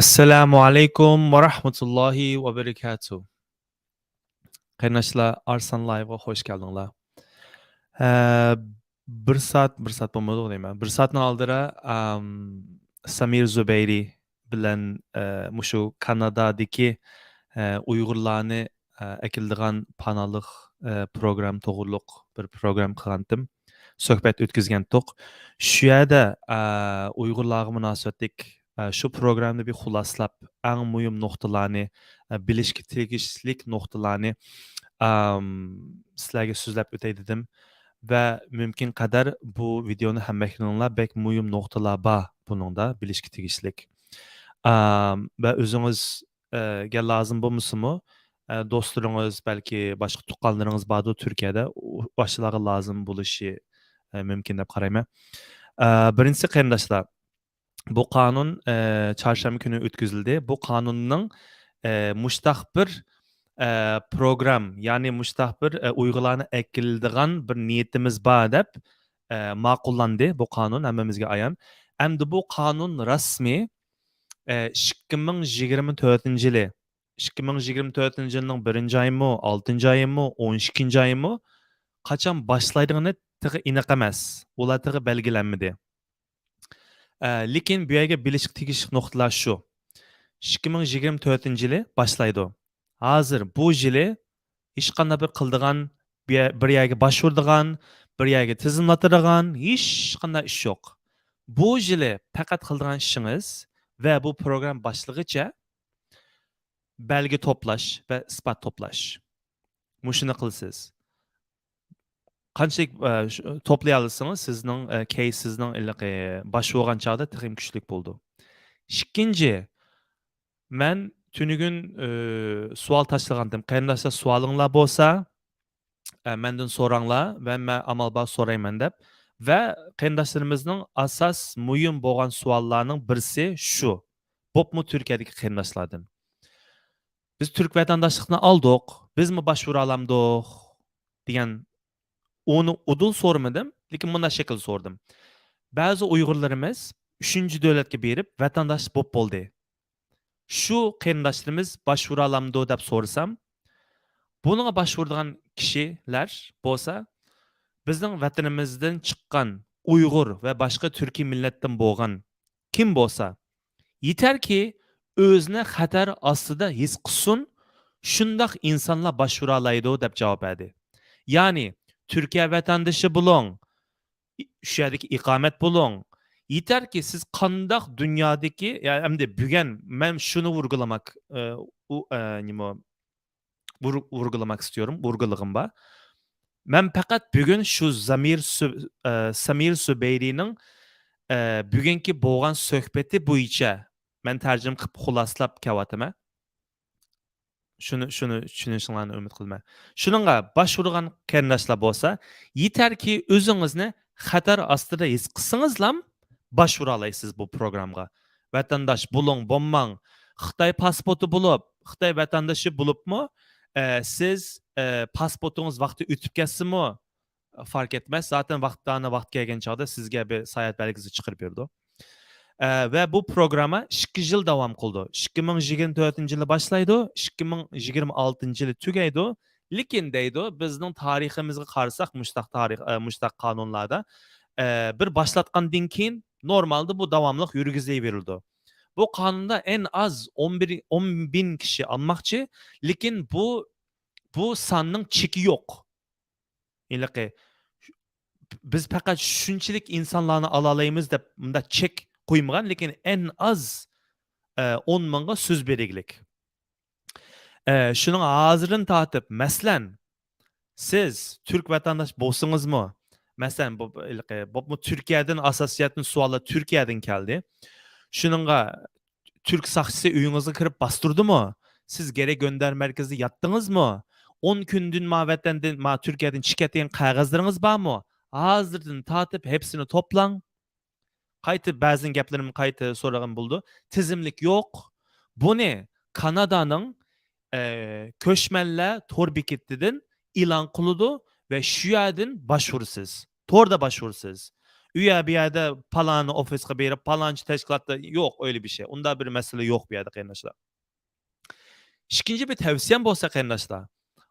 Assalamu alaikum wa rahmatullahi wa barakatuh. Qaynashlar Arsan Live'a hoş geldinglar. Ee, bir saat bo'lmadi deyman. Bir saatdan oldira Samir Zubayri bilan mushu Kanadadagi Uyg'urlarni akildigan panaliq program to'g'riliq bir program qilgandim. Suhbat o'tkazgandik. Shu yerda Uyg'urlarga munosabatlik shu programni bir xuloslab, eng muhim nuqtalarni, bilishga tegishli nuqtalarni sizlarga so'zlab o'tay dedim va mumkin qadar bu videoni hammakilar bek muhim nuqtalar bor buningda bilishga tegishli. Va o'zingizga lozim bo'lmasimi, do'stlaringiz balki boshqa tuqqanlaringiz bordir Turkiyada, o'shalarga lozim bo'lishi mumkin deb qarayman. Birinchisi qarindoshlar, bu qonun çarşamba günü o'tkazildi. Bu qonunning mushtaq bir program, ya'ni mushtaq bir Uyg'urlarni akildigan bir niyatimiz bor deb ma'qullandi bu qonun hammamizga ayon. Endi bu qonun rasmiy 2024-yili 2024-yilning 1-oyimi, 6-oyimi, 12-oyimi qachon boshlaydigini tig'i aniq emas. Ular tig'i belgilanmadi. Lekin bu yerga bilishga tegishli nuqtalar shu. 2024-yili boshlaydi. Hozir bu yili hech qanday bir qildigan, bir yerga boshurdigan, bir yerga tizimlatadigan hech qanday ish yo'q. Bu yili faqat qildigan ishingiz ve bu program başlıgıca belge toplash ve ispat toplash. Muşunu qilsiz. Qanchalik toplay olsangiz, sizning case sizning bosh bo'lgan chaqda texim kuchlik bo'ldi. Ikkinchi, men tunigun savol tashlagandim. Qarindoshlar savolinglar bo'lsa, mendan so'ranglar va men amalbar so'rayman deb. Va qarindoshlarimizning asos muhim bo'lgan savollarning birisi shu. Bo'pmi Turkiyadagi qarindoshlardan. Biz Türk vatandaşlıkını aldık, biz mi başvuru alamdık degan onu udul sormadım, lekin bunday şekil sordum. Bazı Uygurlarımız 3. devletke berip vatandaş bo'p bo'ldi. Şu qarindoshlarimiz başvuru alamdı deb so'rasam, bunga başvurdigan kishilar bo'lsa, bizning vatanimizdan chiqqan Uyg'ur va boshqa turkiy millatdan bo'lgan kim bo'lsa, yeter ki özüne xatar ostida his qilsin, shundoq insonlar başvuru alaydi deb javob berdi. Ya'ni Türkiye vatandaşı bulun, shu yerdagi iqomat bulun. Yeter ki siz qandoq dunyodagi, yani hamda bugun men shuni vurgulamak istiyorum, vurguligim bor. Men faqat bugun shu Samir Subeyrining bugungi bo'lgan suhbati bo'yicha men tarjim qilib xuloslab kelyapman. Shuni tushunishinglarni umid qilaman. Shuningga boshvurgan qarindoshlar bo'lsa, yetarki o'zingizni xatar ostida his qilsangizlar boshvura olasiz bu programga. Vatandash bo'ling, bo'lmang, Xitoy pasporti bo'lib, Xitoy vatandashi bo'libmi, siz pasportingiz vaqti o'tib ketsinmi, fark etmez. Zaten vaqt kelgan chog'da sizga bir sayohat belgisi chiqarib berdi. Ve bu programa 2 yıl devam qildi. 2024-yili boshlaydi, 2026-yili tugaydi. Lekin deydi, bizning tariximizga qarasak, mushtaq qonunlarda bir boshlatgandan keyin normalda bu davomliq yurgizilaverildi. Bu qonunda en az 10 bin kishi almoqchi, lekin bu sonning cheki yo'q. Biz faqat shunchalik insonlarni ola olamiz deb bunda chek qo'ymagan, lekin en az 10 mingga so'z beriglik. Shuning hozirdan tortib, masalan, siz Türk vatandaş bo'lsangizmi, masalan, bu Turkiyadan asosiyatni savollar Turkiyadan keldi. Shuningga Türk soqchisi uyingizga kirib bostirdimi? Siz gerek gönder merkezde yattыңызmı? 10 kundan vatandan, Turkiyadan chiqadigan qog'ozlaringiz bormi? Hozirdan tortib hepsini toplang. Qaytib ba'zi gaplarimni qayta so'ragan bo'ldi. Tizimlik yo'q. Buni Kanadaning ko'chmanlar tor beketidan e'lon qiladi va shu yerdan boshvursiz. Torda boshvursiz. Üye bir yerde palanı ofise berip palançı teşkilatta yok öyle bir şey. Onda bir mesele yok bir yerde kardeşler. İkinci bir tavsiyem bolsa kardeşler.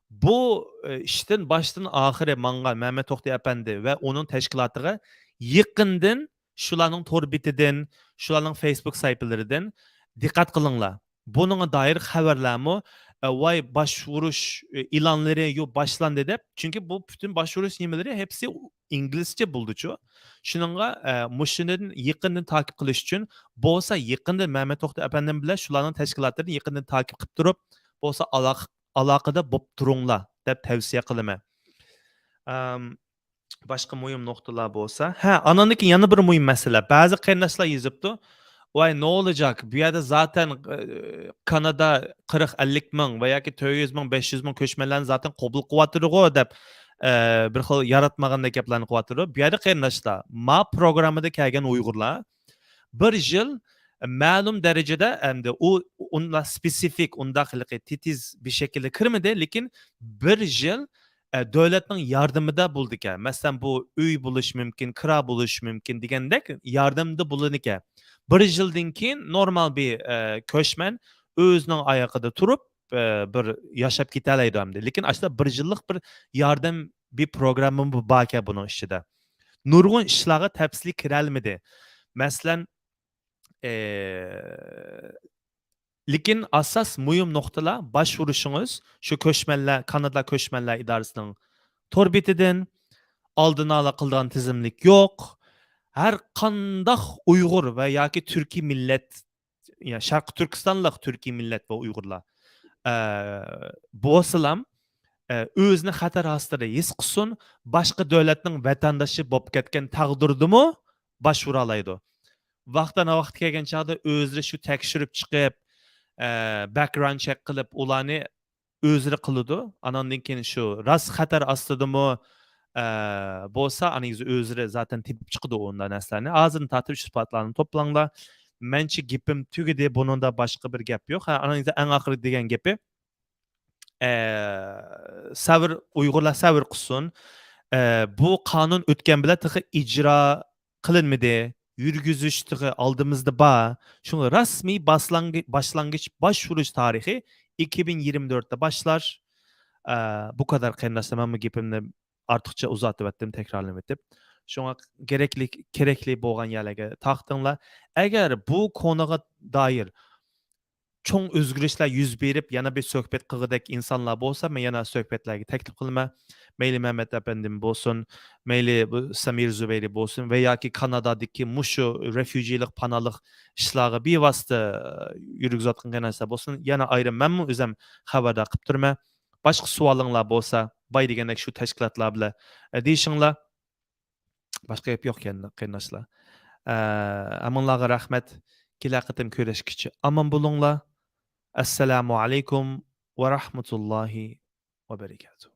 Bu işten baştan ahire manga Mehmet Toxtay Efendi ve onun teşkilatıga yıkındın şularning tor bitinden, şularning Facebook sayfalarından dikkat kılınlar. Bununla dair haberlermi vay başvuruş ilanları yo başlandı dep. Çünkü bu bütün başvuruş nimeleri hepsi İngilizce bulduçu. Şununla muşunun yıkındın takip kılış için bolsa yıkındın Mehmet Toxtay Efendi bilen şularning teşkilatlarını yıkındın takip kılıp durup bolsa alakada bop turunglar dep tavsiye kılıman. Başka mühim noktalar bolsa. Ha, ananınki yana bir mühim mesele. Bazı kardeşler yazıptı. Vay ne olacak? Bir yerde zaten Kanada 40-50 ming veya ki 400 ming 500 ming köçmelerini zaten qabul qıvatırığı dep bir xil yaratmaganda gaplarni qıvatırı. Bir yerde kardeşler ma programida kelgen Uygurlar bir yıl ma'lum derecede endi unla spesifik undaqlıqı titiz bir şekilde kirmedi lekin bir yıl devletning yardımida buldu ekan. Masalan bu uy buluş mümkün, kira buluş mümkün degandek yardımda bulun ekan. Bir yıldan keyin normal bir köşmen özünün ayaqida turib bir yaşab ketalaydi hamda. Lekin aslında bir yıllık bir yardım bir programı bu baka bunun içinde. Nurgun işlarga tafsili kiralmadi. Masalan lekin asas mühim noktalar başvuruşunuz şu köşmeller Kanada Köşmeller İdaresi'nin tor betinden aldığına ala kıldığı tizimlik yok. Her kandak Uygur ve ya ki Türkiye millet ya Şarkı Türkistanlık Türkiye millet ve Uygurlar bu asılam özüne xatar hastırı his qısun başka devletning vatandaşı bop ketken taqdirdi mu başvura alaydı. Vaqtdan vaqt kelgan chaqda o'zlari shu tekshirib chiqib, background check qilib, ularni o'zlari qiladi. Anandan keyin shu rost xatar ostidami bo'lsa, anigiz o'zlari zaten tepib chiqadi undan narsalarni. Hozir tartib isbotlarni to'planglar. Mencha gapim tugadi, buningda boshqa bir gap yo'q. Ha, anangizda eng oxiri degan gapi sabr Uyg'urlar sabr qilsin. Bu qonun o'tgan bilan tig'i ijro qilinmadi. Yürgüzüş tig'i oldimizda bor. Shunga rasmiy başlangıç başvuruş tarihi 2024'te başlar. Bu kadar qarindoshlar, men bu gapimni ortiqcha uzatib etdim, takrorlab etib. Shunga kerakli bo'lgan yerlarga taqdinglar. Agar bu konuga doir çoğun özgürlükler yüz berip yana bir söhbet qığıdak insanlar bolsa, men yana söhbetlerge teklif qılma. Meyli Mehmet Efendim bolsun, meyli bu Samir Zübeyri bolsun veya ki Kanada'daki muşu refujilik panalık işlağı bir vasıta yürügüzatqın qanaysa bolsun, yana ayrı men özüm xabardar qıp turma. Başqa sualыңlar bolsa, bay degandek şu teşkilatlar bilan deyişinglar. Başqa gap yo'q ekan qarindoshlar. Amanlarga rahmat. Kelar qatim ko'rishguncha omon bo'linglar. Assalamu alaikum ve rahmetullahi ve berekatuhu.